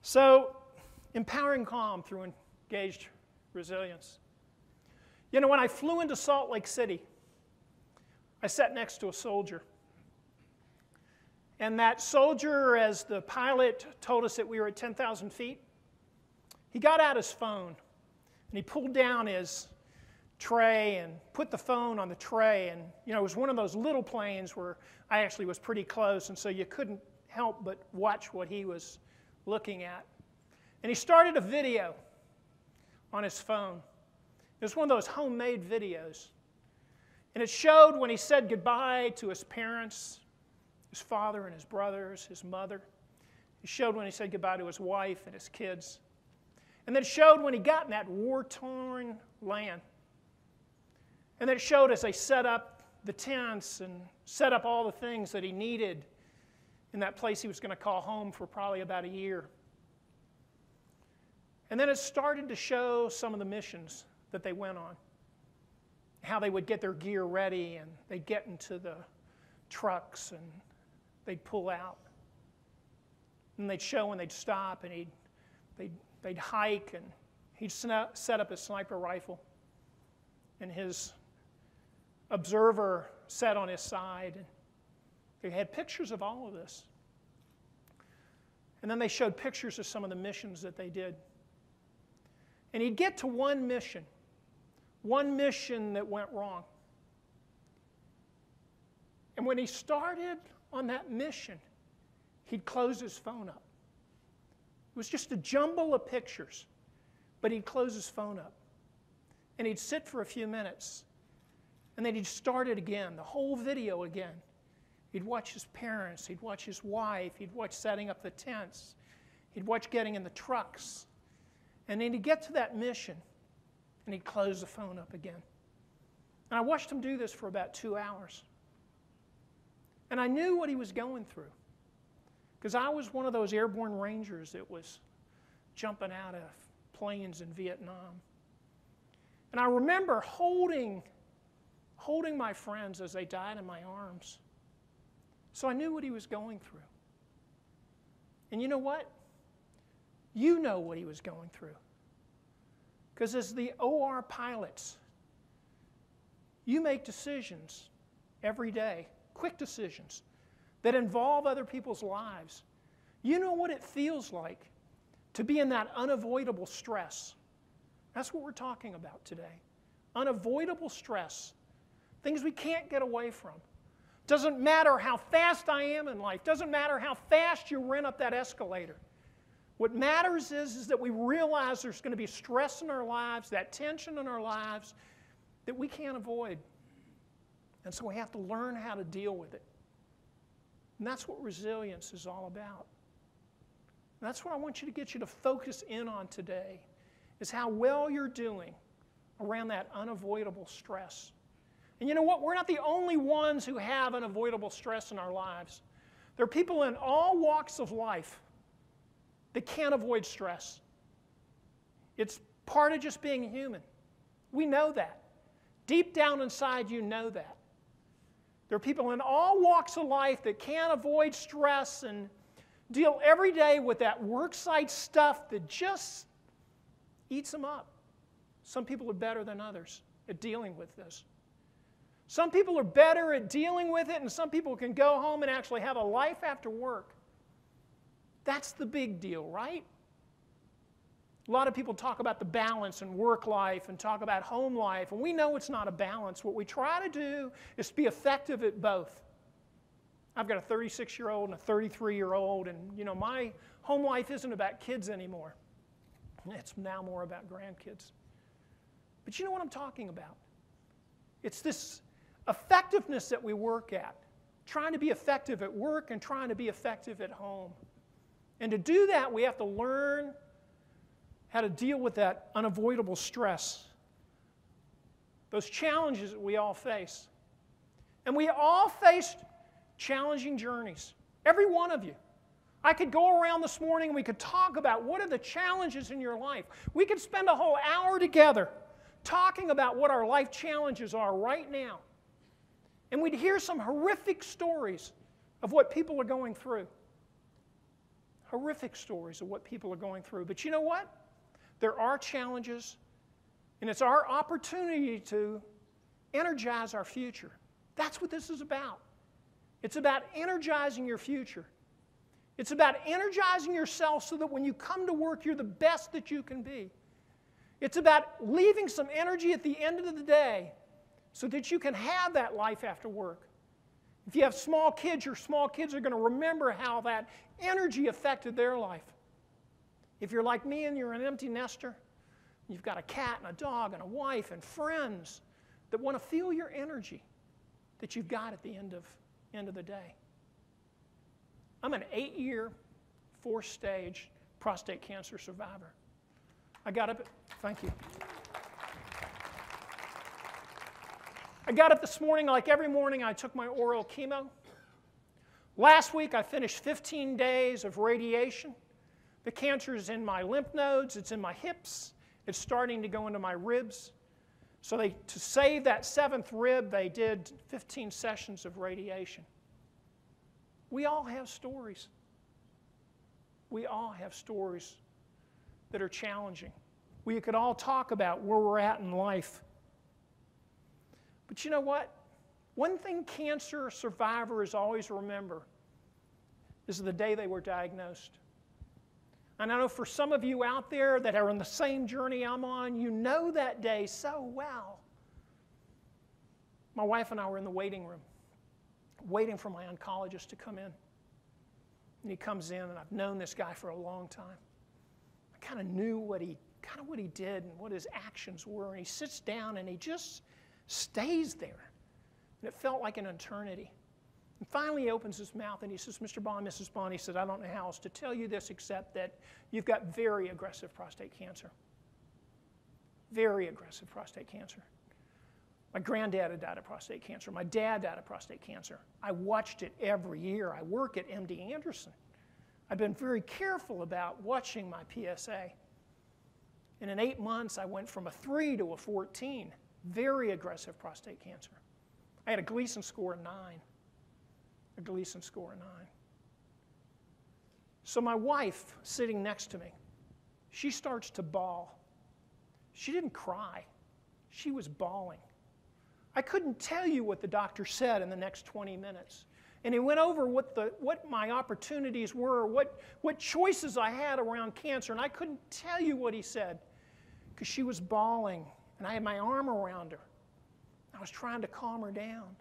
So, empowering calm through engaged resilience. You know, when I flew into Salt Lake City, I sat next to a soldier. And that soldier, as the pilot told us that we were at 10,000 feet, he got out his phone and he pulled down his tray and put the phone on the tray. And, you know, it was one of those little planes where I actually was pretty close, and so you couldn't help but watch what he was looking at. And he started a video on his phone. It was one of those homemade videos. And it showed when he said goodbye to his parents, his father and his brothers, his mother. It showed when he said goodbye to his wife and his kids. And then it showed when he got in that war-torn land. And then it showed as they set up the tents and set up all the things that he needed in that place he was going to call home for probably about a year. And then it started to show some of the missions that they went on, how they would get their gear ready, and they'd get into the trucks and they'd pull out. And they'd show when they'd stop, and they'd hike, and he'd set up his sniper rifle, and his observer sat on his side. And they had pictures of all of this. And then they showed pictures of some of the missions that they did. And he'd get to one mission that went wrong. And when he started on that mission, he'd close his phone up. It was just a jumble of pictures, but he'd close his phone up. And he'd sit for a few minutes, and then he'd start it again, the whole video again. He'd watch his parents, he'd watch his wife, he'd watch setting up the tents, he'd watch getting in the trucks. And then he'd get to that mission, and he'd close the phone up again. And I watched him do this for about 2 hours. And I knew what he was going through, because I was one of those airborne rangers that was jumping out of planes in Vietnam. And I remember holding my friends as they died in my arms. So I knew what he was going through. And you know what? You know what he was going through. Because as the OR pilots, you make decisions every day, quick decisions, that involve other people's lives. You know what it feels like to be in that unavoidable stress. That's what we're talking about today. Unavoidable stress. Things we can't get away from. Doesn't matter how fast I am in life. Doesn't matter how fast you run up that escalator. What matters is that we realize there's going to be stress in our lives, that tension in our lives that we can't avoid. And so we have to learn how to deal with it. And that's what resilience is all about. And that's what I want you to get you to focus in on today, is how well you're doing around that unavoidable stress. And you know what? We're not the only ones who have unavoidable stress in our lives. There are people in all walks of life that can't avoid stress. It's part of just being human. We know that. Deep down inside, you know that. There are people in all walks of life that can't avoid stress and deal every day with that worksite stuff that just eats them up. Some people are better than others at dealing with this. Some people are better at dealing with it, and some people can go home and actually have a life after work. That's the big deal, right? A lot of people talk about the balance in work life and talk about home life, and we know it's not a balance. What we try to do is to be effective at both. I've got a 36-year-old and a 33-year-old, and you know, my home life isn't about kids anymore. It's now more about grandkids. But you know what I'm talking about? It's this effectiveness that we work at, trying to be effective at work and trying to be effective at home. And to do that, we have to learn how to deal with that unavoidable stress, those challenges that we all face. And we all face challenging journeys, every one of you. I could go around this morning and we could talk about what are the challenges in your life. We could spend a whole hour together talking about what our life challenges are right now. And we'd hear some horrific stories of what people are going through. horrific stories of what people are going through. But you know what? There are challenges, and it's our opportunity to energize our future. That's what this is about. It's about energizing your future. It's about energizing yourself so that when you come to work, you're the best that you can be. It's about leaving some energy at the end of the day so that you can have that life after work. If you have small kids, your small kids are going to remember how that energy affected their life. If you're like me and you're an empty nester, you've got a cat and a dog and a wife and friends that want to feel your energy that you've got at the end of the day. I'm an 8-year, 4-stage prostate cancer survivor. Thank you. I got up this morning, like every morning, I took my oral chemo. Last week, I finished 15 days of radiation. The cancer is in my lymph nodes, it's in my hips, it's starting to go into my ribs. So to save that 7th rib, they did 15 sessions of radiation. We all have stories. We all have stories that are challenging. We could all talk about where we're at in life. But you know what? One thing cancer survivors always remember is the day they were diagnosed. And I know for some of you out there that are on the same journey I'm on, you know that day so well. My wife and I were in the waiting room, waiting for my oncologist to come in. And he comes in, and I've known this guy for a long time. I kind of knew what he did and what his actions were. And he sits down, and he just stays there. And it felt like an eternity. And finally he opens his mouth, and he says, Mr. Bond, Mrs. Bond, he said, I don't know how else to tell you this except that you've got very aggressive prostate cancer. Very aggressive prostate cancer. My granddad had died of prostate cancer. My dad died of prostate cancer. I watched it every year. I work at MD Anderson. I've been very careful about watching my PSA. And in 8 months, I went from a 3 to a 14. Very aggressive prostate cancer. I had a Gleason score of 9. A Gleason score of 9. So my wife, sitting next to me, she starts to bawl. She didn't cry. She was bawling. I couldn't tell you what the doctor said in the next 20 minutes. And he went over what my opportunities were, what choices I had around cancer, and I couldn't tell you what he said because she was bawling, and I had my arm around her. I was trying to calm her down.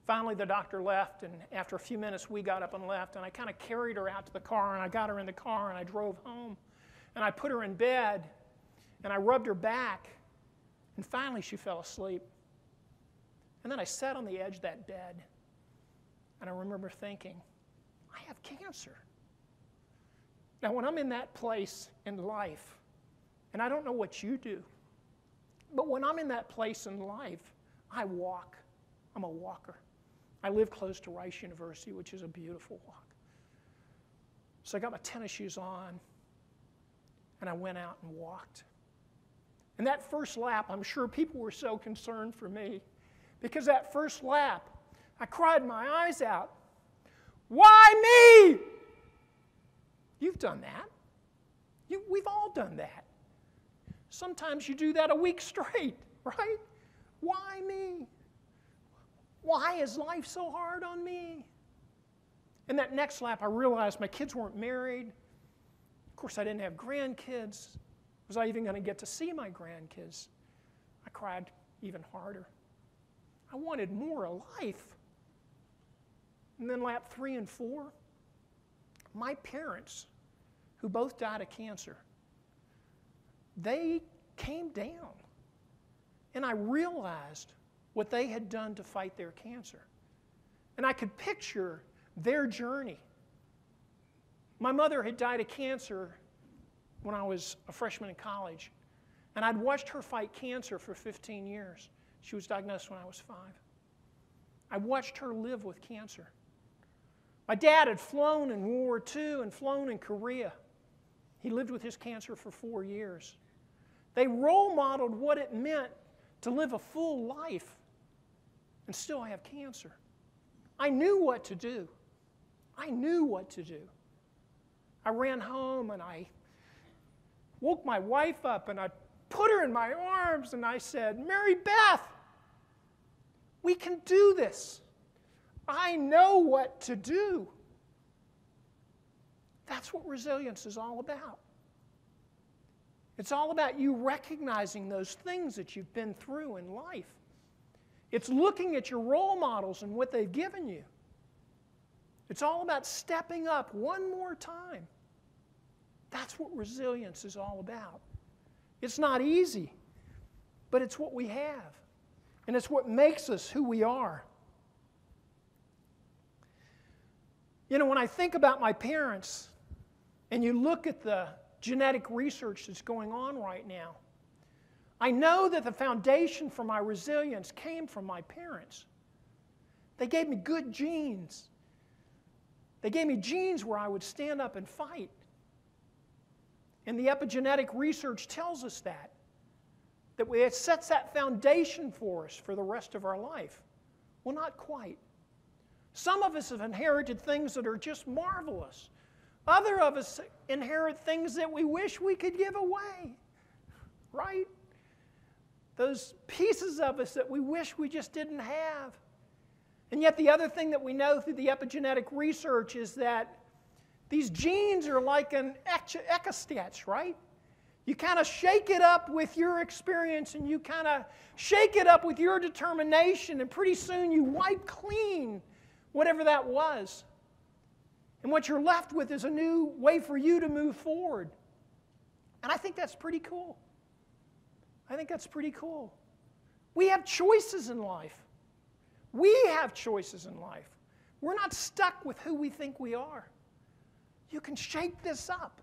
Finally, the doctor left, and after a few minutes, we got up and left, and I kind of carried her out to the car, and I got her in the car, and I drove home, and I put her in bed, and I rubbed her back, and finally she fell asleep. And then I sat on the edge of that bed, and I remember thinking, I have cancer. Now, when I'm in that place in life, and I don't know what you do, but when I'm in that place in life, I walk. I'm a walker. I live close to Rice University, which is a beautiful walk. So I got my tennis shoes on, and I went out and walked. And that first lap, I'm sure people were so concerned for me, because that first lap, I cried my eyes out. Why me? You've done that. We've all done that. Sometimes you do that a week straight, right? Why me? Why is life so hard on me? And that next lap, I realized my kids weren't married. Of course, I didn't have grandkids. Was I even going to get to see my grandkids? I cried even harder. I wanted more of life. And then lap 3 and 4, my parents, who both died of cancer, they came down. And I realized what they had done to fight their cancer. And I could picture their journey. My mother had died of cancer when I was a freshman in college. And I'd watched her fight cancer for 15 years. She was diagnosed when I was 5. I watched her live with cancer. My dad had flown in World War II and flown in Korea. He lived with his cancer for 4 years. They role modeled what it meant to live a full life and still have cancer. I knew what to do. I knew what to do. I ran home and I woke my wife up and I put her in my arms and I said, Mary Beth, we can do this. I know what to do. That's what resilience is all about. It's all about you recognizing those things that you've been through in life. It's looking at your role models and what they've given you. It's all about stepping up one more time. That's what resilience is all about. It's not easy, but it's what we have. And it's what makes us who we are. You know, when I think about my parents, and you look at the genetic research that's going on right now, I know that the foundation for my resilience came from my parents. They gave me good genes. They gave me genes where I would stand up and fight. And the epigenetic research tells us that it sets that foundation for us for the rest of our life. Well, not quite. Some of us have inherited things that are just marvelous. Other of us inherit things that we wish we could give away, right? Those pieces of us that we wish we just didn't have. And yet the other thing that we know through the epigenetic research is that these genes are like an etch-a-sketch, right? You kind of shake it up with your experience and you kind of shake it up with your determination, and pretty soon you wipe clean whatever that was. And what you're left with is a new way for you to move forward. And I think that's pretty cool. I think that's pretty cool. We have choices in life. We have choices in life. We're not stuck with who we think we are. You can shake this up.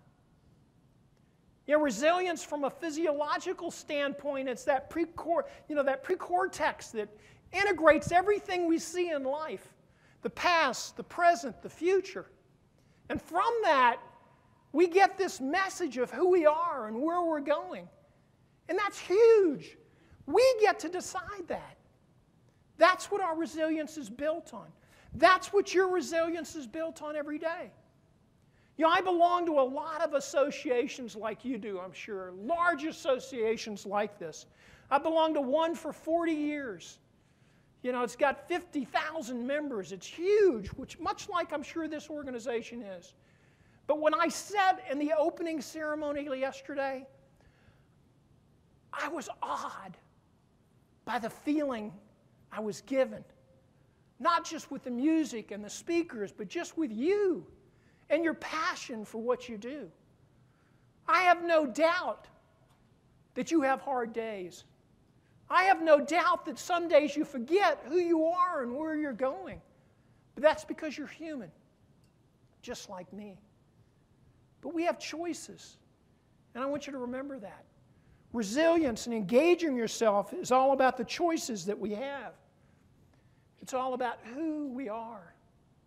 You know, resilience from a physiological standpoint, it's that precortex that integrates everything we see in life. The past, the present, the future. And from that, we get this message of who we are and where we're going. And that's huge. We get to decide that. That's what our resilience is built on. That's what your resilience is built on every day. You know, I belong to a lot of associations like you do, I'm sure. Large associations like this. I belong to one for 40 years. You know, it's got 50,000 members. It's huge, which much like I'm sure this organization is. But when I sat in the opening ceremony yesterday, I was awed by the feeling I was given. Not just with the music and the speakers, but just with you and your passion for what you do. I have no doubt that you have hard days. I have no doubt that some days you forget who you are and where you're going. But that's because you're human, just like me. But we have choices, and I want you to remember that. Resilience and engaging yourself is all about the choices that we have. It's all about who we are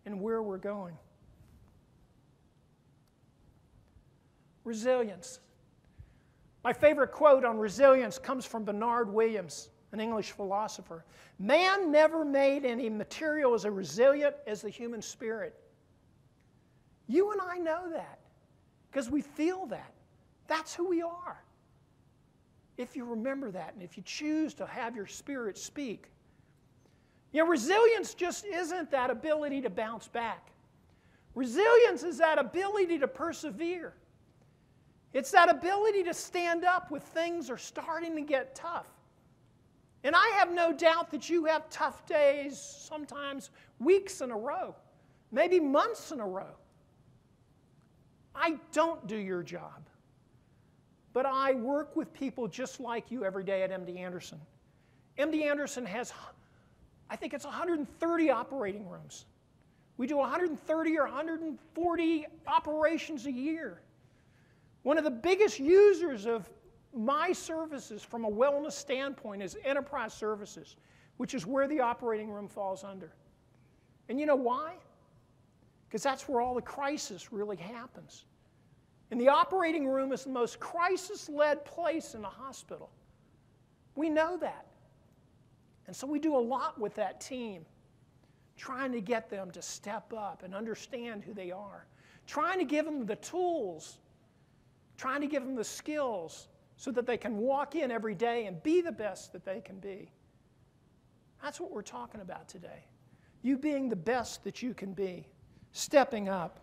and where we're going. Resilience. My favorite quote on resilience comes from Bernard Williams, an English philosopher. Man never made any material as resilient as the human spirit. You and I know that because we feel that. That's who we are. If you remember that and if you choose to have your spirit speak. You know, resilience just isn't that ability to bounce back. Resilience is that ability to persevere. It's that ability to stand up when things are starting to get tough. And I have no doubt that you have tough days, sometimes weeks in a row, maybe months in a row. I don't do your job, but I work with people just like you every day at MD Anderson. MD Anderson has, I think it's 130 operating rooms. We do 130 or 140 operations a year. One of the biggest users of my services from a wellness standpoint is enterprise services, which is where the operating room falls under. And you know why? Because that's where all the crisis really happens. And the operating room is the most crisis-led place in a hospital. We know that. And so we do a lot with that team, trying to get them to step up and understand who they are, trying to give them the tools, trying to give them the skills so that they can walk in every day and be the best that they can be. That's what we're talking about today. You being the best that you can be, stepping up.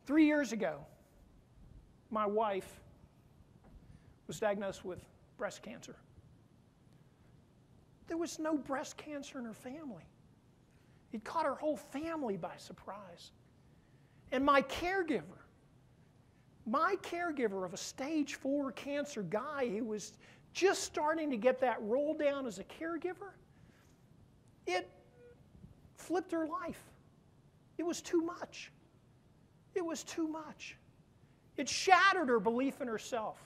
3 years ago, my wife was diagnosed with breast cancer. There was no breast cancer in her family. It caught her whole family by surprise. And my caregiver of a stage 4 cancer guy who was just starting to get that roll down as a caregiver, it flipped her life. It was too much. It was too much. It shattered her belief in herself.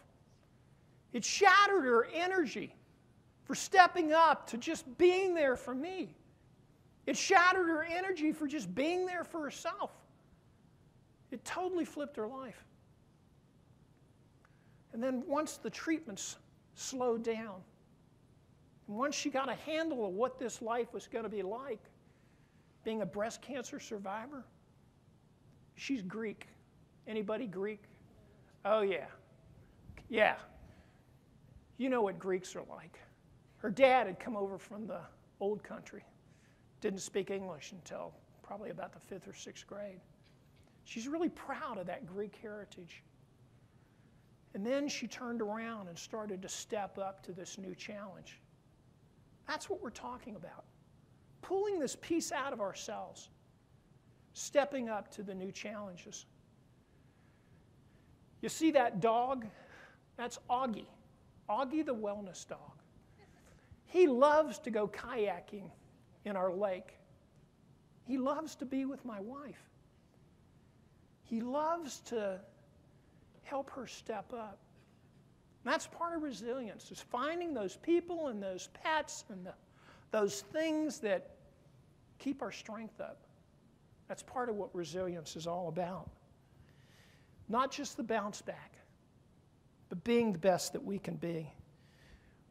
It shattered her energy for stepping up to just being there for me. It shattered her energy for just being there for herself. It totally flipped her life. And then once the treatments slowed down, and once she got a handle of what this life was going to be like, being a breast cancer survivor, she's Greek. Anybody Greek? Oh, yeah. Yeah. You know what Greeks are like. Her dad had come over from the old country. Didn't speak English until probably about the 5th or 6th grade. She's really proud of that Greek heritage. And then she turned around and started to step up to this new challenge. That's what we're talking about. Pulling this piece out of ourselves. Stepping up to the new challenges. You see that dog? That's Augie. Augie the wellness dog. He loves to go kayaking in our lake. He loves to be with my wife. He loves to help her step up. And that's part of resilience, is finding those people and those pets and those things that keep our strength up. That's part of what resilience is all about. Not just the bounce back, but being the best that we can be.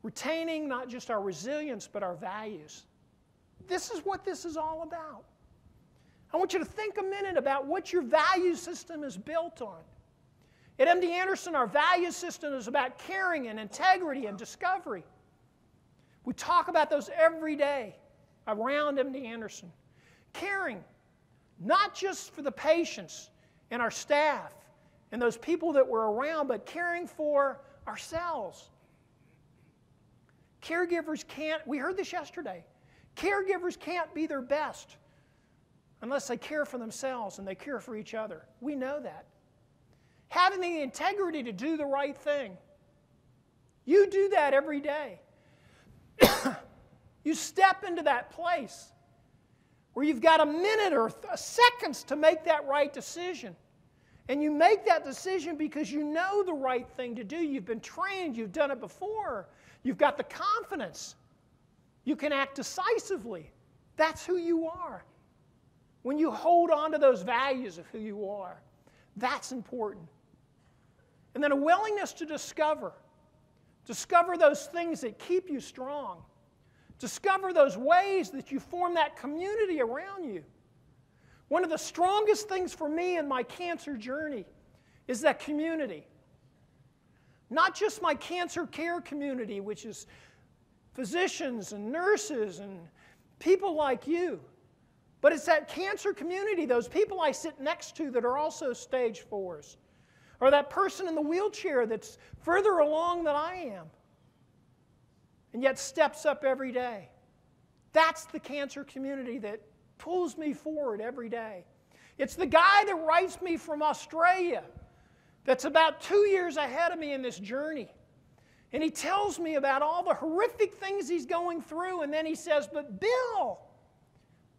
Retaining not just our resilience, but our values. This is what this is all about. I want you to think a minute about what your value system is built on. At MD Anderson, our value system is about caring and integrity and discovery. We talk about those every day around MD Anderson. Caring, not just for the patients and our staff and those people that we're around, but caring for ourselves. Caregivers can't, we heard this yesterday, caregivers can't be their best unless they care for themselves and they care for each other. We know that. Having the integrity to do the right thing. You do that every day. You step into that place where you've got a minute or seconds to make that right decision. And you make that decision because you know the right thing to do. You've been trained. You've done it before. You've got the confidence. You can act decisively. That's who you are. When you hold on to those values of who you are, that's important. And then a willingness to discover. Discover those things that keep you strong. Discover those ways that you form that community around you. One of the strongest things for me in my cancer journey is that community. Not just my cancer care community, which is physicians and nurses and people like you, but it's that cancer community, those people I sit next to that are also stage 4s, or that person in the wheelchair that's further along than I am, and yet steps up every day. That's the cancer community that pulls me forward every day. It's the guy that writes me from Australia that's about 2 years ahead of me in this journey. And he tells me about all the horrific things he's going through, and then he says, "But Bill,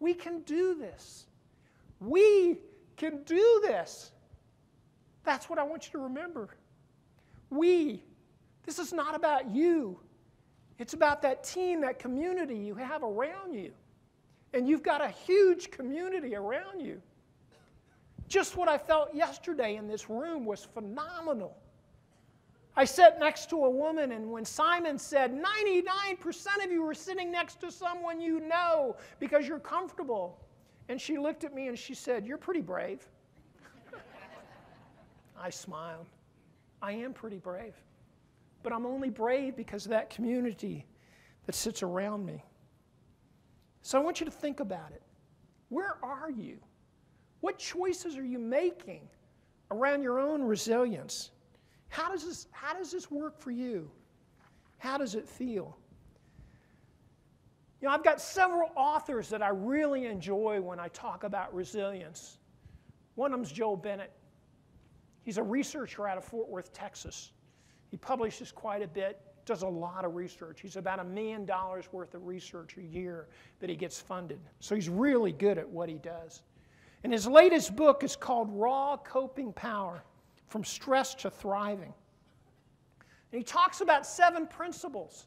we can do this. We can do this." That's what I want you to remember. We. This is not about you. It's about that team, that community you have around you. And you've got a huge community around you. Just what I felt yesterday in this room was phenomenal. I sat next to a woman, and when Simon said, 99% of you are sitting next to someone you know because you're comfortable. And she looked at me and she said, "You're pretty brave." I smiled. I am pretty brave. But I'm only brave because of that community that sits around me. So I want you to think about it. Where are you? What choices are you making around your own resilience? How does this work for you? How does it feel? You know, I've got several authors that I really enjoy when I talk about resilience. One of them is Joel Bennett. He's a researcher out of Fort Worth, Texas. He publishes quite a bit, does a lot of research. He's about $1 million worth of research a year that he gets funded. So he's really good at what he does. And his latest book is called Raw Coping Power, From Stress to Thriving. And he talks about 7 principles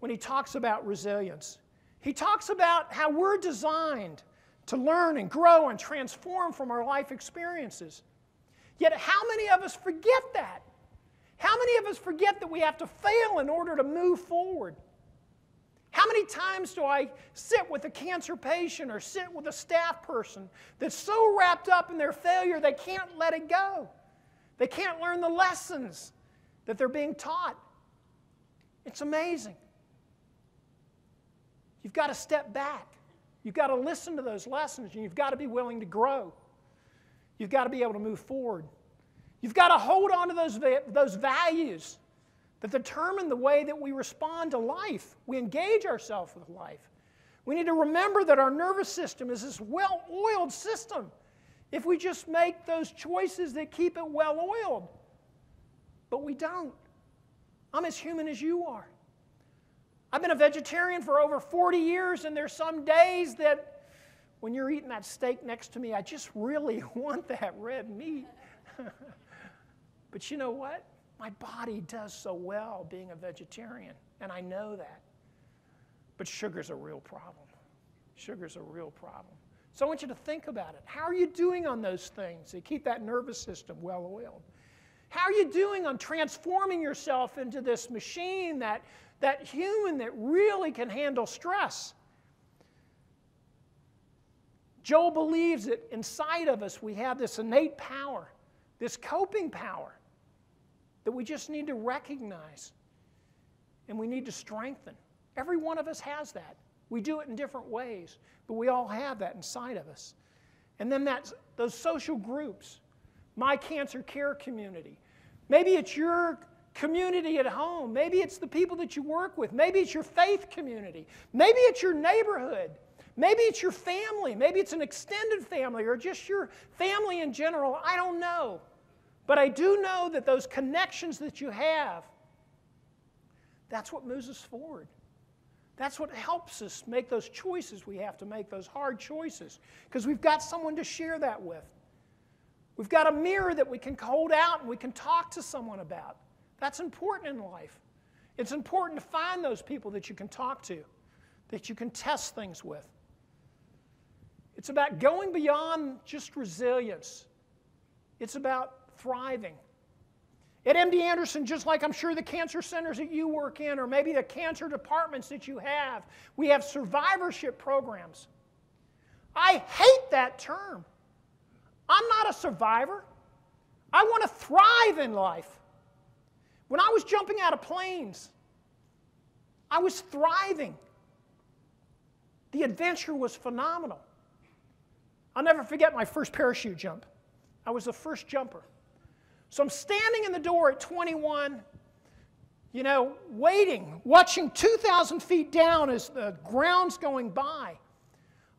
when he talks about resilience. He talks about how we're designed to learn and grow and transform from our life experiences. Yet how many of us forget that? How many of us forget that we have to fail in order to move forward? How many times do I sit with a cancer patient or sit with a staff person that's so wrapped up in their failure they can't let it go? They can't learn the lessons that they're being taught. It's amazing. You've got to step back. You've got to listen to those lessons, and you've got to be willing to grow. You've got to be able to move forward. You've got to hold on to those values that determine the way that we respond to life. We engage ourselves with life. We need to remember that our nervous system is this well-oiled system if we just make those choices that keep it well-oiled. But we don't. I'm as human as you are. I've been a vegetarian for over 40 years, and there's some days that when you're eating that steak next to me, I just really want that red meat. But you know what? My body does so well being a vegetarian, and I know that. But sugar's a real problem. Sugar's a real problem. So I want you to think about it. How are you doing on those things that keep that nervous system well-oiled? How are you doing on transforming yourself into this machine, that human that really can handle stress? Joel believes that inside of us we have this innate power, this coping power, that we just need to recognize and we need to strengthen. Every one of us has that. We do it in different ways, but we all have that inside of us. And then those social groups, my cancer care community. Maybe it's your community at home. Maybe it's the people that you work with. Maybe it's your faith community. Maybe it's your neighborhood. Maybe it's your family. Maybe it's an extended family or just your family in general. I don't know. But I do know that those connections that you have, that's what moves us forward. That's what helps us make those choices we have to make, those hard choices, because we've got someone to share that with. We've got a mirror that we can hold out and we can talk to someone about. That's important in life. It's important to find those people that you can talk to, that you can test things with. It's about going beyond just resilience. It's about thriving. At MD Anderson, just like I'm sure the cancer centers that you work in, or maybe the cancer departments that you have, we have survivorship programs. I hate that term. I'm not a survivor. I want to thrive in life. When I was jumping out of planes, I was thriving. The adventure was phenomenal. I'll never forget my first parachute jump. I was the first jumper. So I'm standing in the door at 21, waiting, watching 2,000 feet down as the ground's going by.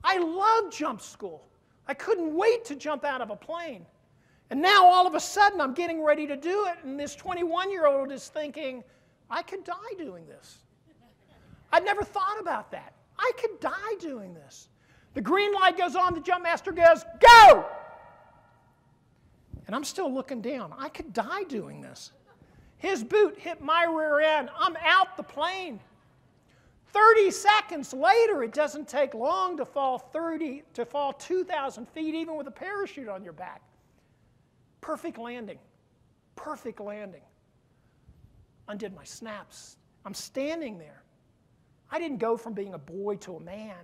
I loved jump school. I couldn't wait to jump out of a plane. And now all of a sudden I'm getting ready to do it, and this 21-year-old is thinking, I could die doing this. I'd never thought about that. I could die doing this. The green light goes on, the jump master goes, go! And I'm still looking down. I could die doing this. His boot hit my rear end. I'm out the plane. 30 seconds later, it doesn't take long to fall 2,000 feet, even with a parachute on your back. Perfect landing. Perfect landing. Undid my snaps. I'm standing there. I didn't go from being a boy to a man,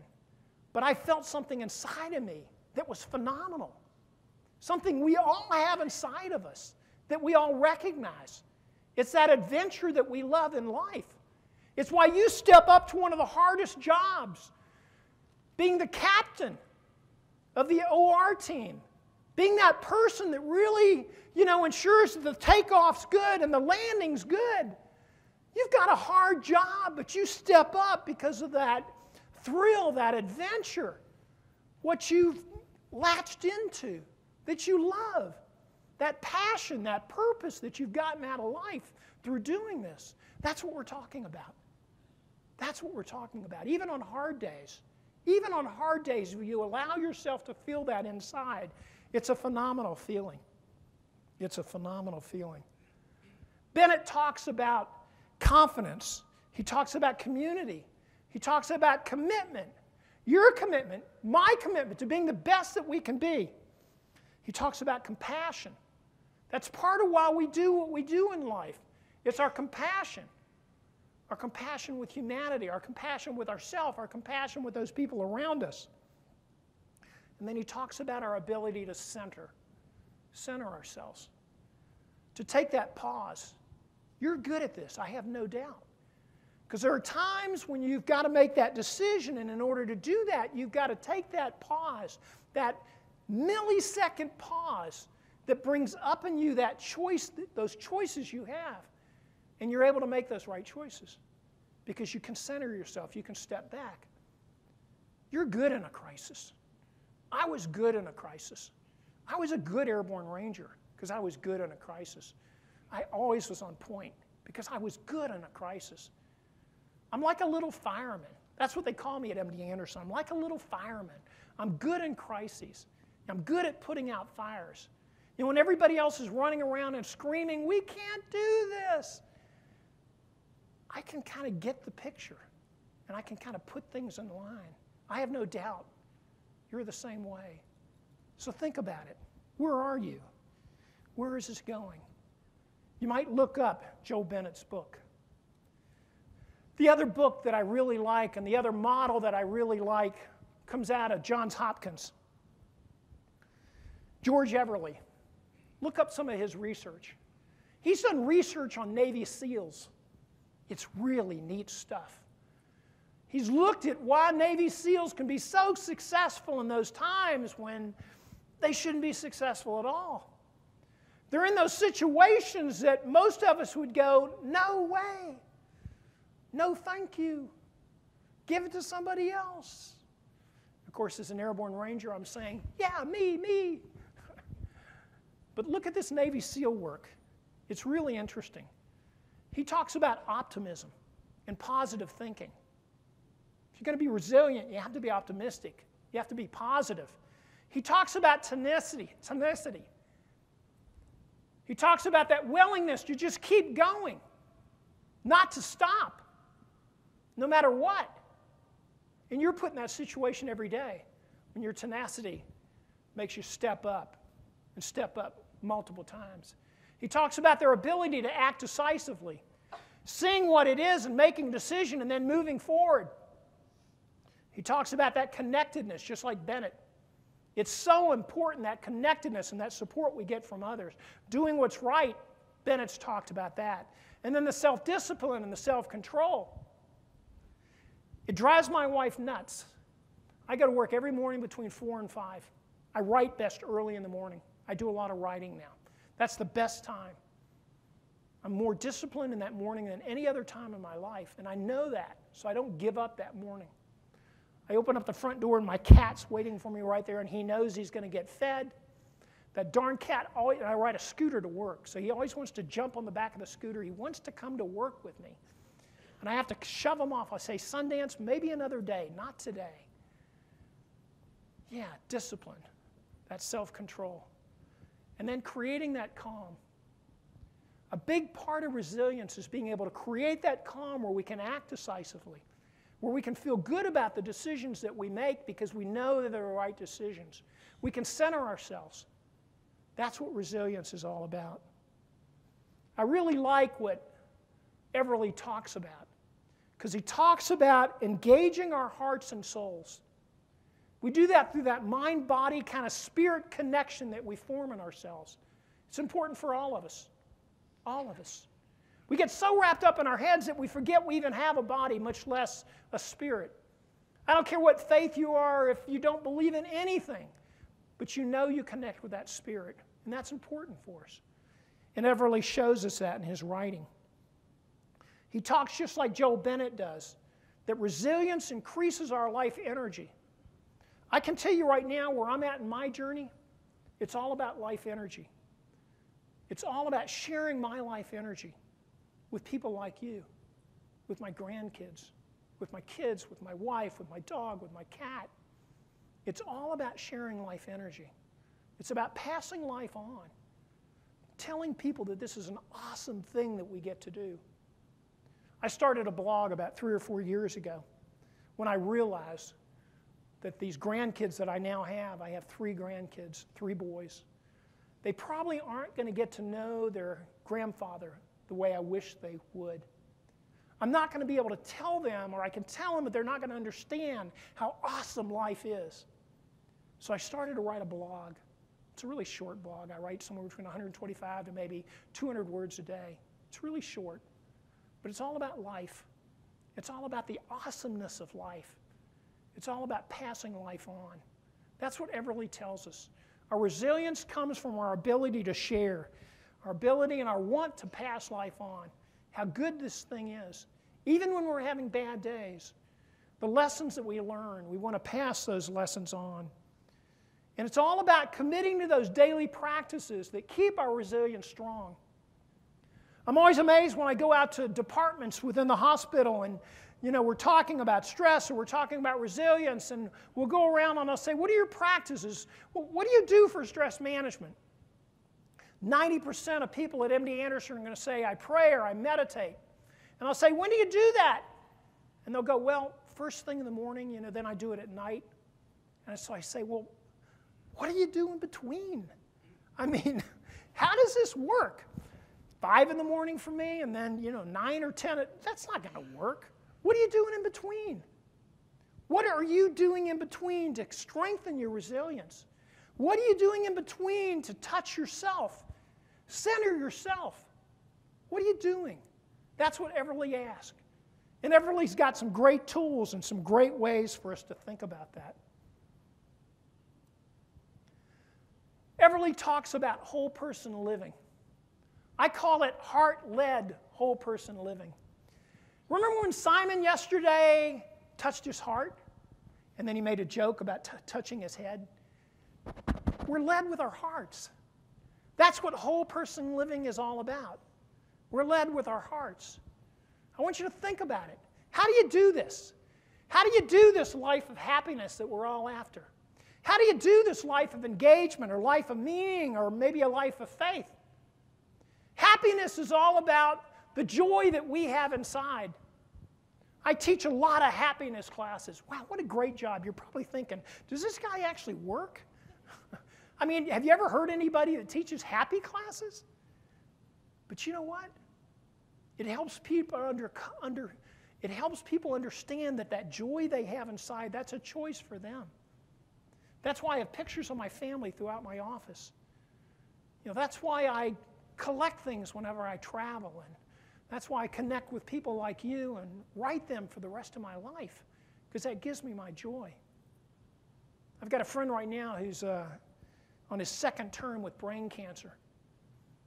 but I felt something inside of me that was phenomenal. something we all have inside of us that we all recognize. It's that adventure that we love in life. It's why you step up to one of the hardest jobs, being the captain of the OR team, being that person that really, ensures that the takeoff's good and the landing's good. You've got a hard job, but you step up because of that thrill, that adventure, what you've latched into, that you love, that passion, that purpose that you've gotten out of life through doing this. That's what we're talking about. That's what we're talking about. Even on hard days, where you allow yourself to feel that inside, it's a phenomenal feeling. It's a phenomenal feeling. Bennett talks about confidence. He talks about community. He talks about commitment. Your commitment, my commitment to being the best that we can be. He talks about compassion. That's part of why we do what we do in life. It's our compassion with humanity, our compassion with ourselves, our compassion with those people around us. And then he talks about our ability to center ourselves, to take that pause. You're good at this, I have no doubt. Because there are times when you've got to make that decision, and in order to do that, you've got to take that pause, that millisecond pause that brings up in you that choice, those choices you have. And you're able to make those right choices because you can center yourself. You can step back. You're good in a crisis. I was good in a crisis. I was a good airborne ranger because I was good in a crisis. I always was on point because I was good in a crisis. I'm like a little fireman. That's what they call me at MD Anderson. I'm like a little fireman. I'm good in crises. I'm good at putting out fires. When everybody else is running around and screaming, we can't do this, I can kind of get the picture, and I can kind of put things in line. I have no doubt you're the same way. So think about it. Where are you? Where is this going? You might look up Joe Bennett's book. The other book that I really like, and the other model that I really like, comes out of Johns Hopkins. George Everly. Look up some of his research. He's done research on Navy SEALs. It's really neat stuff. He's looked at why Navy SEALs can be so successful in those times when they shouldn't be successful at all. They're in those situations that most of us would go, no way, no thank you, give it to somebody else. Of course, as an airborne ranger, I'm saying, yeah, me. But look at this Navy SEAL work. It's really interesting. He talks about optimism and positive thinking. If you're going to be resilient, you have to be optimistic. You have to be positive. He talks about tenacity. He talks about that willingness to just keep going, not to stop, no matter what. And you're put in that situation every day when your tenacity makes you step up and step up multiple times. He talks about their ability to act decisively, seeing what it is and making a decision and then moving forward. He talks about that connectedness, just like Bennett. It's so important, that connectedness and that support we get from others. Doing what's right, Bennett's talked about that. And then the self-discipline and the self-control. It drives my wife nuts. I go to work every morning between 4 and 5. I write best early in the morning. I do a lot of writing now. That's the best time. I'm more disciplined in that morning than any other time in my life, and I know that, so I don't give up that morning. I open up the front door, and my cat's waiting for me right there, and he knows he's going to get fed. That darn cat, and I ride a scooter to work, so he always wants to jump on the back of the scooter. He wants to come to work with me. And I have to shove him off. I say, Sundance, maybe another day, not today. Yeah, discipline, that self-control. And then creating that calm. A big part of resilience is being able to create that calm where we can act decisively, where we can feel good about the decisions that we make because we know that they're the right decisions. We can center ourselves. That's what resilience is all about. I really like what Everly talks about, because he talks about engaging our hearts and souls. We do that through that mind-body kind of spirit connection that we form in ourselves. It's important for all of us. All of us. We get so wrapped up in our heads that we forget we even have a body, much less a spirit. I don't care what faith you are, if you don't believe in anything, but you know you connect with that spirit, and that's important for us. And Everly shows us that in his writing. He talks just like Joel Bennett does, that resilience increases our life energy. I can tell you right now where I'm at in my journey, it's all about life energy. It's all about sharing my life energy with people like you, with my grandkids, with my kids, with my wife, with my dog, with my cat. It's all about sharing life energy. It's about passing life on, telling people that this is an awesome thing that we get to do. I started a blog about 3 or 4 years ago when I realized that these grandkids that I now have, I have 3 grandkids, 3 boys, they probably aren't going to get to know their grandfather the way I wish they would. I'm not going to be able to tell them, or I can tell them, but they're not going to understand how awesome life is. So I started to write a blog. It's a really short blog. I write somewhere between 125 to maybe 200 words a day. It's really short, but it's all about life. It's all about the awesomeness of life. It's all about passing life on. That's what Everly tells us. Our resilience comes from our ability to share, our ability and our want to pass life on, how good this thing is. Even when we're having bad days, the lessons that we learn, we want to pass those lessons on. And it's all about committing to those daily practices that keep our resilience strong. I'm always amazed when I go out to departments within the hospital and we're talking about stress or we're talking about resilience, and we'll go around and I'll say, what are your practices? Well, what do you do for stress management? 90% of people at MD Anderson are going to say, I pray or I meditate. And I'll say, when do you do that? And they'll go, well, first thing in the morning, then I do it at night. And so I say, well, what do you do in between? I mean, how does this work? 5 in the morning for me, and then 9 or 10. That's not going to work. What are you doing in between? What are you doing in between to strengthen your resilience? What are you doing in between to touch yourself, center yourself? What are you doing? That's what Everly asks. And Everly's got some great tools and some great ways for us to think about that. Everly talks about whole person living. I call it heart-led whole person living. Remember when Simon yesterday touched his heart? And then he made a joke about touching his head? We're led with our hearts. That's what whole person living is all about. We're led with our hearts. I want you to think about it. How do you do this? How do you do this life of happiness that we're all after? How do you do this life of engagement or life of meaning or maybe a life of faith? Happiness is all about the joy that we have inside. I teach a lot of happiness classes. Wow, what a great job. You're probably thinking, does this guy actually work? I mean, have you ever heard anybody that teaches happy classes? But you know what? It helps people understand that joy they have inside, that's a choice for them. That's why I have pictures of my family throughout my office. That's why I collect things whenever I travel, and that's why I connect with people like you and write them for the rest of my life, because that gives me my joy. I've got a friend right now who's on his 2nd term with brain cancer.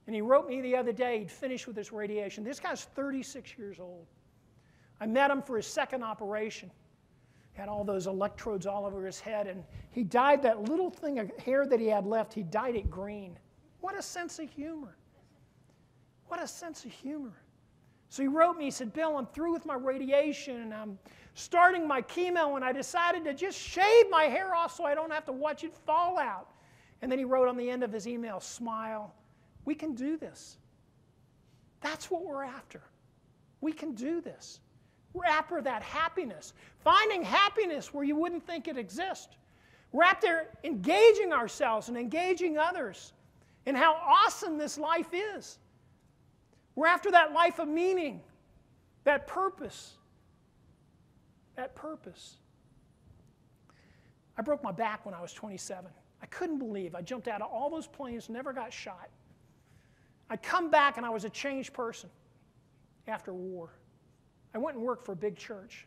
And he wrote me the other day, he'd finished with his radiation. This guy's 36 years old. I met him for his 2nd operation. Had all those electrodes all over his head, and he dyed that little thing of hair that he had left, he dyed it green. What a sense of humor. What a sense of humor. So he wrote me, he said, Bill, I'm through with my radiation, and I'm starting my chemo, and I decided to just shave my hair off so I don't have to watch it fall out. And then he wrote on the end of his email, smile. We can do this. That's what we're after. We can do this. We're after that happiness. Finding happiness where you wouldn't think it exists. We're after engaging ourselves and engaging others in how awesome this life is. We're after that life of meaning, that purpose. That purpose. I broke my back when I was 27. I couldn't believe I jumped out of all those planes, never got shot. I'd come back and I was a changed person after war. I went and worked for a big church.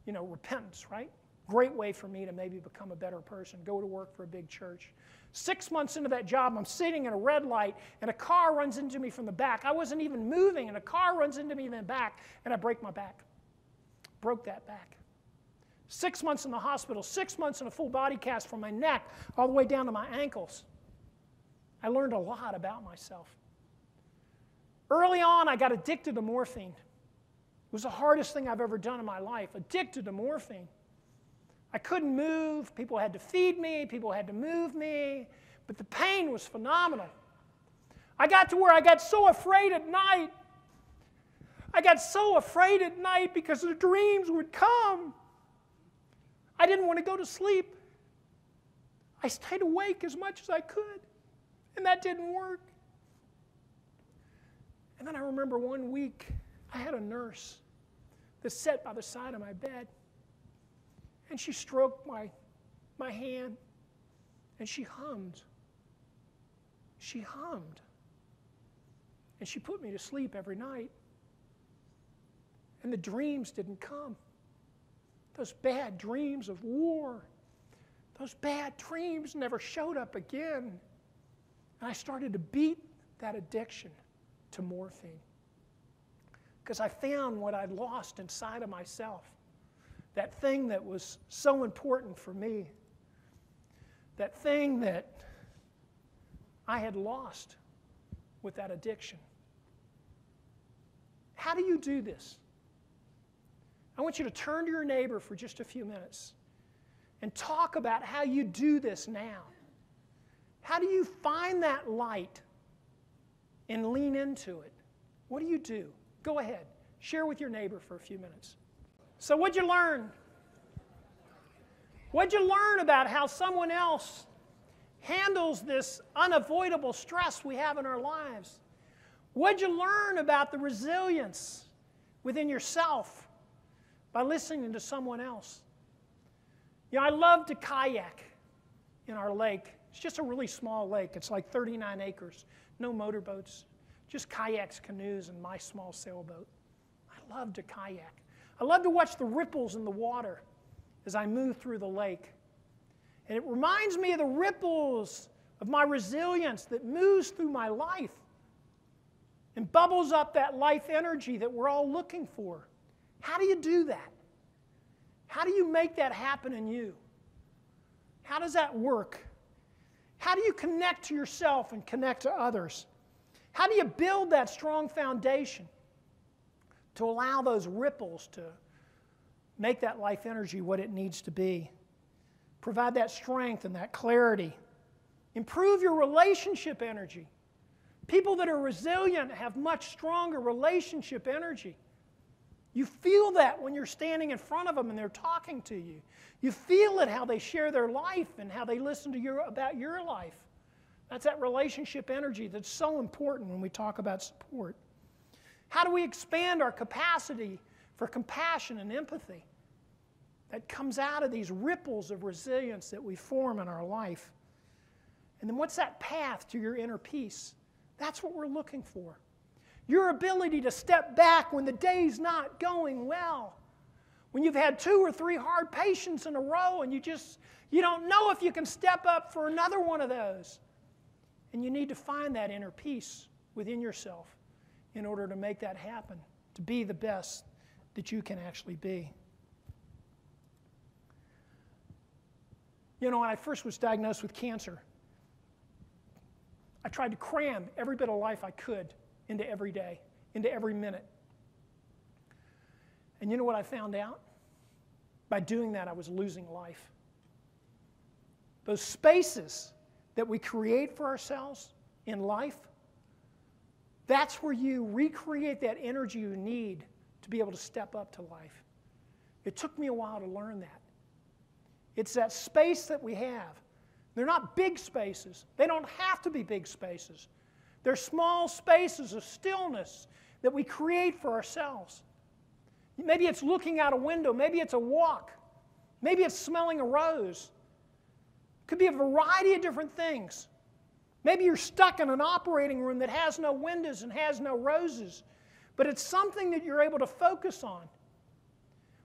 You know, repentance, right? Great way for me to maybe become a better person, go to work for a big church. 6 months into that job, I'm sitting in a red light, and a car runs into me from the back. I wasn't even moving, and a car runs into me in the back, and I break my back. Broke that back. 6 months in the hospital, 6 months in a full body cast from my neck all the way down to my ankles. I learned a lot about myself. Early on, I got addicted to morphine. It was the hardest thing I've ever done in my life, addicted to morphine. I couldn't move. People had to feed me. People had to move me. But the pain was phenomenal. I got to where I got so afraid at night. I got so afraid at night because the dreams would come. I didn't want to go to sleep. I stayed awake as much as I could, and that didn't work. And then I remember one week, I had a nurse that sat by the side of my bed, and she stroked my hand, and she hummed. She hummed. And she put me to sleep every night. And the dreams didn't come. Those bad dreams of war, those bad dreams never showed up again. And I started to beat that addiction to morphine. Because I found what I'd lost inside of myself. That thing that was so important for me. That thing that I had lost with that addiction. How do you do this? I want you to turn to your neighbor for just a few minutes and talk about how you do this now. How do you find that light and lean into it? What do you do? Go ahead. Share with your neighbor for a few minutes. So what'd you learn? What'd you learn about how someone else handles this unavoidable stress we have in our lives? What'd you learn about the resilience within yourself by listening to someone else? You know, I love to kayak in our lake. It's just a really small lake. It's like 39 acres. No motorboats, just kayaks, canoes, and my small sailboat. I love to kayak. I love to watch the ripples in the water as I move through the lake. And it reminds me of the ripples of my resilience that moves through my life and bubbles up that life energy that we're all looking for. How do you do that? How do you make that happen in you? How does that work? How do you connect to yourself and connect to others? How do you build that strong foundation to allow those ripples to make that life energy what it needs to be? Provide that strength and that clarity. Improve your relationship energy. People that are resilient have much stronger relationship energy. You feel that when you're standing in front of them and they're talking to you. You feel it how they share their life and how they listen to you about your life. That's that relationship energy that's so important when we talk about support. How do we expand our capacity for compassion and empathy that comes out of these ripples of resilience that we form in our life? And then what's that path to your inner peace? That's what we're looking for. Your ability to step back when the day's not going well. When you've had 2 or 3 hard patients in a row and you don't know if you can step up for another one of those. And you need to find that inner peace within yourself in order to make that happen, to be the best that you can actually be. You know, when I first was diagnosed with cancer, I tried to cram every bit of life I could into every day, into every minute. And you know what I found out? By doing that, I was losing life. Those spaces that we create for ourselves in life, that's where you recreate that energy you need to be able to step up to life. It took me a while to learn that. It's that space that we have. They're not big spaces. They don't have to be big spaces. They're small spaces of stillness that we create for ourselves. Maybe it's looking out a window. Maybe it's a walk. Maybe it's smelling a rose. Could be a variety of different things. Maybe you're stuck in an operating room that has no windows and has no roses, but it's something that you're able to focus on.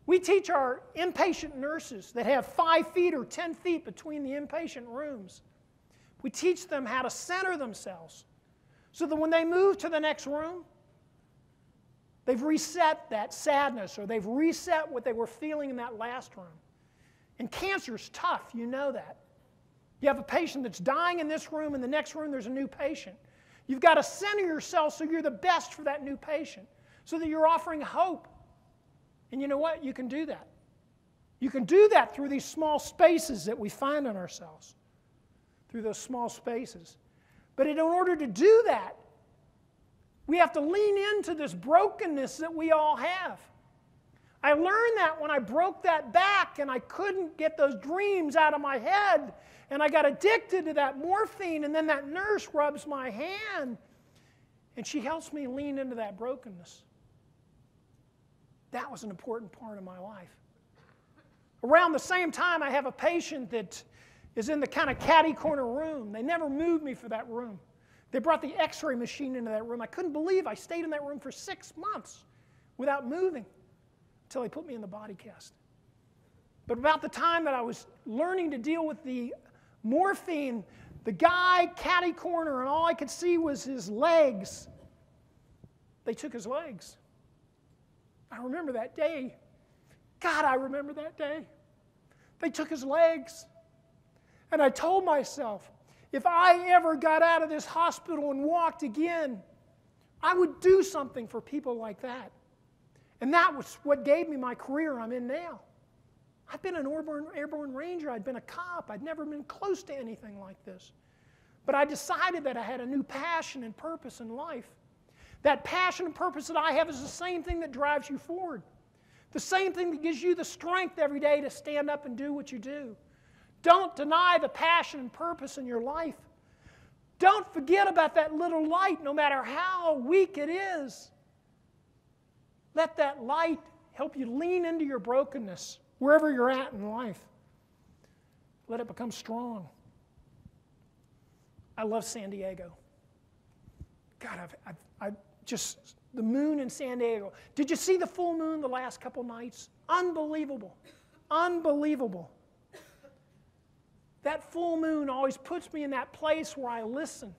We teach our inpatient nurses that have 5 feet or 10 feet between the inpatient rooms. We teach them how to center themselves so that when they move to the next room, they've reset that sadness or they've reset what they were feeling in that last room. And cancer's tough, you know that. You have a patient that's dying in this room, in the next room there's a new patient. You've got to center yourself so you're the best for that new patient, so that you're offering hope. And you know what? You can do that. You can do that through these small spaces that we find in ourselves, through those small spaces. But in order to do that, we have to lean into this brokenness that we all have. I learned that when I broke that back and I couldn't get those dreams out of my head, and I got addicted to that morphine, and then that nurse rubs my hand and she helps me lean into that brokenness. That was an important part of my life. Around the same time, I have a patient that is in the kind of catty corner room. They never moved me for that room. They brought the x-ray machine into that room. I couldn't believe I stayed in that room for 6 months without moving until they put me in the body cast. But about the time that I was learning to deal with the morphine, the guy, catty corner, and all I could see was his legs. They took his legs. I remember that day. God, I remember that day. They took his legs. And I told myself, if I ever got out of this hospital and walked again, I would do something for people like that. And that was what gave me my career I'm in now. I've been an airborne ranger. I'd been a cop. I'd never been close to anything like this. But I decided that I had a new passion and purpose in life. That passion and purpose that I have is the same thing that drives you forward. The same thing that gives you the strength every day to stand up and do what you do. Don't deny the passion and purpose in your life. Don't forget about that little light, no matter how weak it is. Let that light help you lean into your brokenness, wherever you're at in life. Let it become strong. I love San Diego. God, I've just, the moon in San Diego. Did you see the full moon the last couple nights? Unbelievable. Unbelievable. That full moon always puts me in that place where I listen.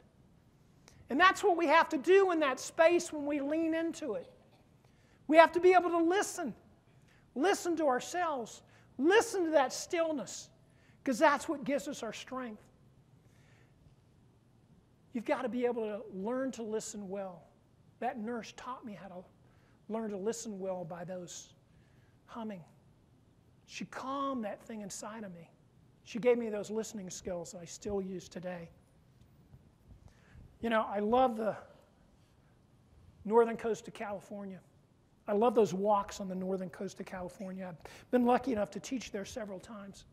And that's what we have to do in that space when we lean into it. We have to be able to listen. Listen to ourselves. Listen to that stillness, because that's what gives us our strength. You've got to be able to learn to listen well. That nurse taught me how to learn to listen well by those humming. She calmed that thing inside of me. She gave me those listening skills that I still use today. You know, I love the northern coast of California. I love those walks on the northern coast of California. I've been lucky enough to teach there several times.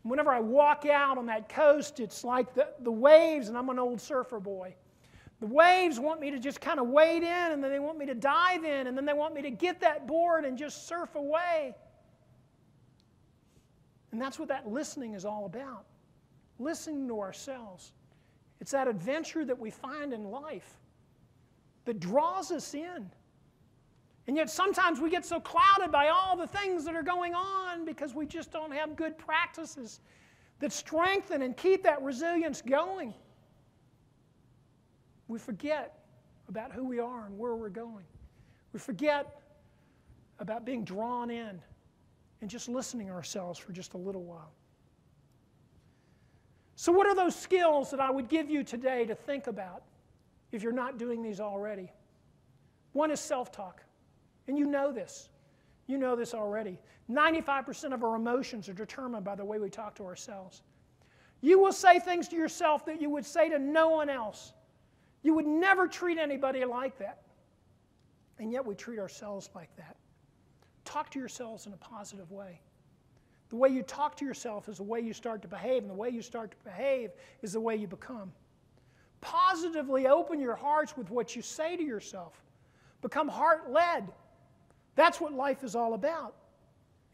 And whenever I walk out on that coast, it's like the waves, and I'm an old surfer boy. The waves want me to just kind of wade in, and then they want me to dive in, and then they want me to get that board and just surf away. And that's what that listening is all about. Listening to ourselves. It's that adventure that we find in life that draws us in. And yet sometimes we get so clouded by all the things that are going on because we just don't have good practices that strengthen and keep that resilience going. We forget about who we are and where we're going. We forget about being drawn in and just listening to ourselves for just a little while. So what are those skills that I would give you today to think about if you're not doing these already? One is self-talk. And you know this. You know this already. 95% of our emotions are determined by the way we talk to ourselves. You will say things to yourself that you would say to no one else. You would never treat anybody like that. And yet we treat ourselves like that. Talk to yourselves in a positive way. The way you talk to yourself is the way you start to behave, and the way you start to behave is the way you become. Positively open your hearts with what you say to yourself. Become heart-led. That's what life is all about.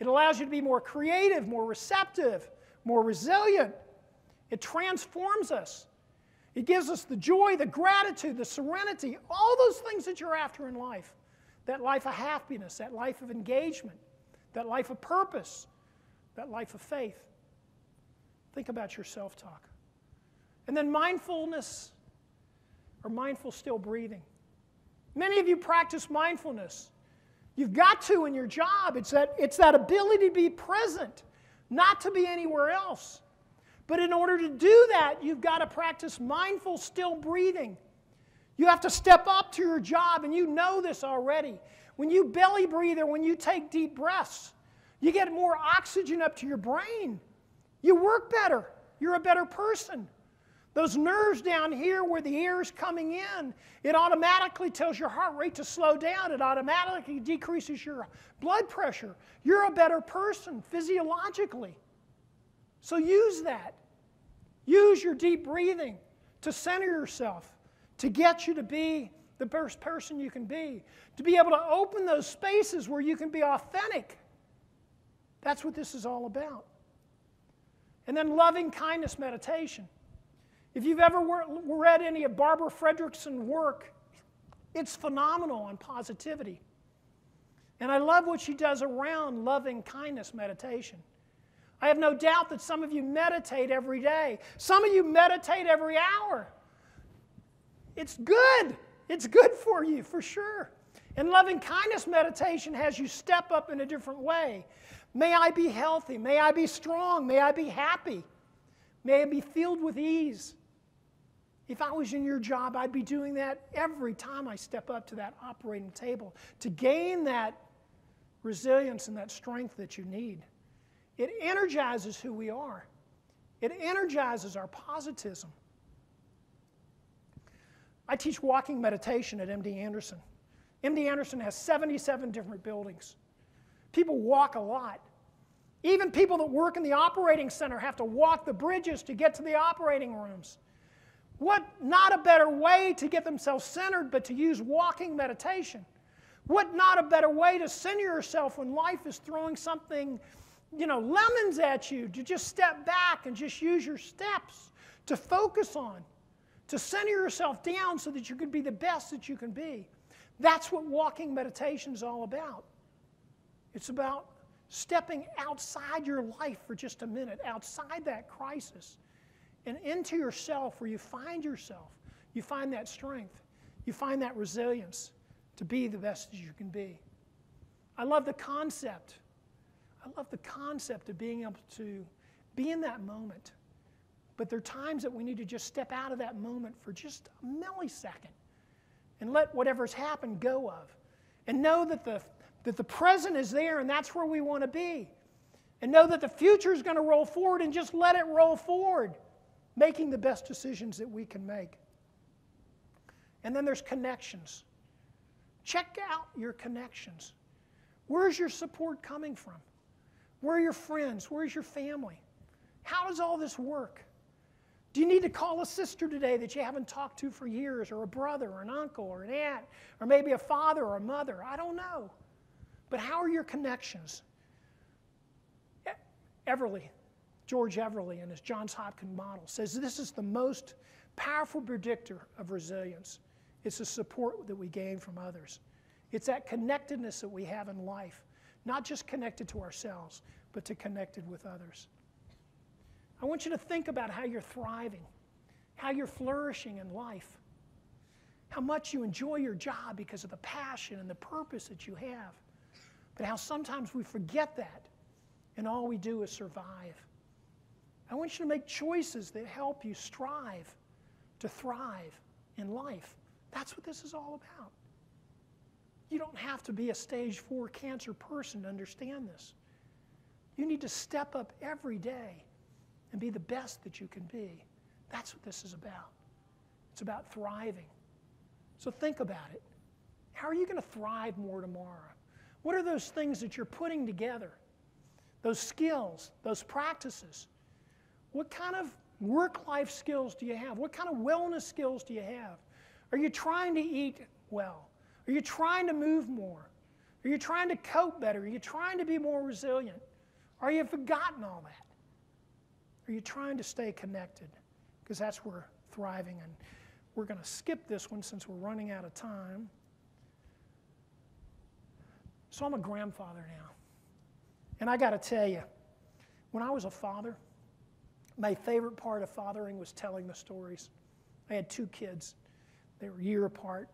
It allows you to be more creative, more receptive, more resilient, It transforms us. It gives us the joy, the gratitude, the serenity, all those things that you're after in life. That life of happiness, that life of engagement, that life of purpose, that life of faith. Think about your self-talk. And then mindfulness, or mindful still breathing. Many of you practice mindfulness. You've got to in your job. It's that ability to be present, not to be anywhere else. But in order to do that, you've got to practice mindful still breathing. You have to step up to your job, and you know this already. When you belly breathe or when you take deep breaths, you get more oxygen up to your brain. You work better. You're a better person. Those nerves down here where the air is coming in, it automatically tells your heart rate to slow down. It automatically decreases your blood pressure. You're a better person physiologically. So use that. Use your deep breathing to center yourself, to get you to be the best person you can be, to be able to open those spaces where you can be authentic. That's what this is all about. And then loving kindness meditation. If you've ever read any of Barbara Fredrickson's work, it's phenomenal on positivity. And I love what she does around loving kindness meditation. I have no doubt that some of you meditate every day. Some of you meditate every hour. It's good. It's good for you, for sure. And loving kindness meditation has you step up in a different way. May I be healthy. May I be strong. May I be happy. May I be filled with ease. If I was in your job, I'd be doing that every time I step up to that operating table to gain that resilience and that strength that you need. It energizes who we are. It energizes our positivism. I teach walking meditation at MD Anderson. MD Anderson has 77 different buildings. People walk a lot. Even people that work in the operating center have to walk the bridges to get to the operating rooms. What not a better way to get themselves centered but to use walking meditation? What not a better way to center yourself when life is throwing something, lemons at you, to just step back and just use your steps to focus on, to center yourself down so that you can be the best that you can be. That's what walking meditation is all about. It's about stepping outside your life for just a minute, outside that crisis, and into yourself where you find yourself. You find that strength. You find that resilience to be the best as you can be. I love the concept. I love the concept of being able to be in that moment. But there are times that we need to just step out of that moment for just a millisecond and let whatever's happened go of. And know that the present is there and that's where we want to be. And know that the future is going to roll forward and just let it roll forward, making the best decisions that we can make. And then there's connections. Check out your connections. Where's your support coming from? Where are your friends? Where's your family? How does all this work? Do you need to call a sister today that you haven't talked to for years, or a brother, or an uncle, or an aunt, or maybe a father or a mother? I don't know. But how are your connections? George Everly, in his Johns Hopkins model, says this is the most powerful predictor of resilience. It's the support that we gain from others. It's that connectedness that we have in life, not just connected to ourselves, but to connected with others. I want you to think about how you're thriving, how you're flourishing in life, how much you enjoy your job because of the passion and the purpose that you have, but how sometimes we forget that and all we do is survive. I want you to make choices that help you strive to thrive in life. That's what this is all about. You don't have to be a stage 4 cancer person to understand this. You need to step up every day and be the best that you can be. That's what this is about. It's about thriving. So think about it. How are you going to thrive more tomorrow? What are those things that you're putting together? Those skills, those practices. What kind of work-life skills do you have? What kind of wellness skills do you have? Are you trying to eat well? Are you trying to move more? Are you trying to cope better? Are you trying to be more resilient? Or have you forgotten all that? Are you trying to stay connected? Because that's where thriving. And we're going to skip this one since we're running out of time. So I'm a grandfather now. And I got to tell you, when I was a father, my favorite part of fathering was telling the stories. I had 2 kids. They were a year apart.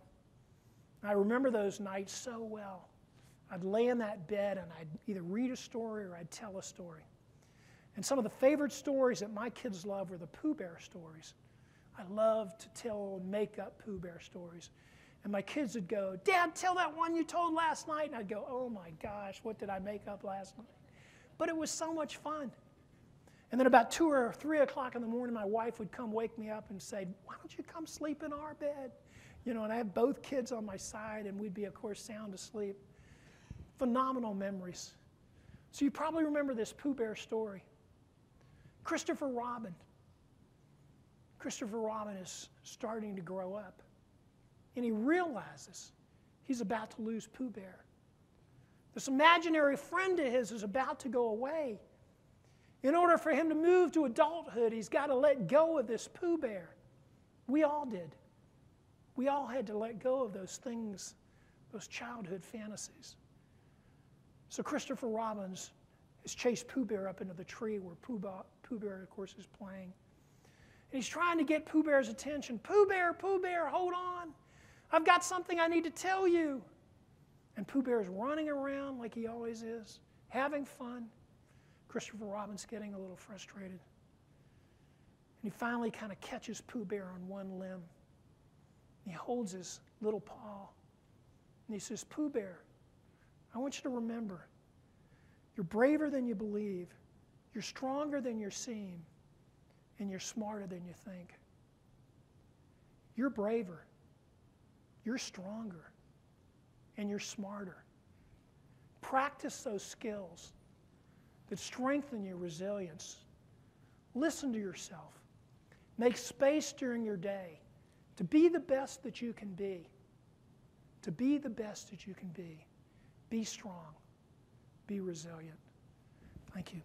I remember those nights so well. I'd lay in that bed and I'd either read a story or I'd tell a story. And some of the favorite stories that my kids loved were the Pooh Bear stories. I loved to tell and make up Pooh Bear stories. And my kids would go, "Dad, tell that one you told last night." And I'd go, "Oh my gosh, what did I make up last night?" But it was so much fun. And then about 2 or 3 o'clock in the morning, my wife would come wake me up and say, "Why don't you come sleep in our bed?" You know, and I had both kids on my side, and we'd be, of course, sound asleep. Phenomenal memories. So you probably remember this Pooh Bear story. Christopher Robin. Christopher Robin is starting to grow up. And he realizes he's about to lose Pooh Bear. This imaginary friend of his is about to go away. In order for him to move to adulthood, he's got to let go of this Pooh Bear. We all did. We all had to let go of those things, those childhood fantasies. So Christopher Robin has chased Pooh Bear up into the tree where Pooh Bear, of course, is playing. And he's trying to get Pooh Bear's attention. Pooh Bear, hold on. I've got something I need to tell you." And Pooh Bear's running around like he always is, having fun. Christopher Robin's getting a little frustrated. And he finally kind of catches Pooh Bear on one limb. And he holds his little paw. And he says, "Pooh Bear, I want you to remember, you're braver than you believe, you're stronger than you seem, and you're smarter than you think. You're braver, you're stronger, and you're smarter. Practice those skills that strengthen your resilience. Listen to yourself. Make space during your day to be the best that you can be. To be the best that you can be. Be strong. Be resilient." Thank you.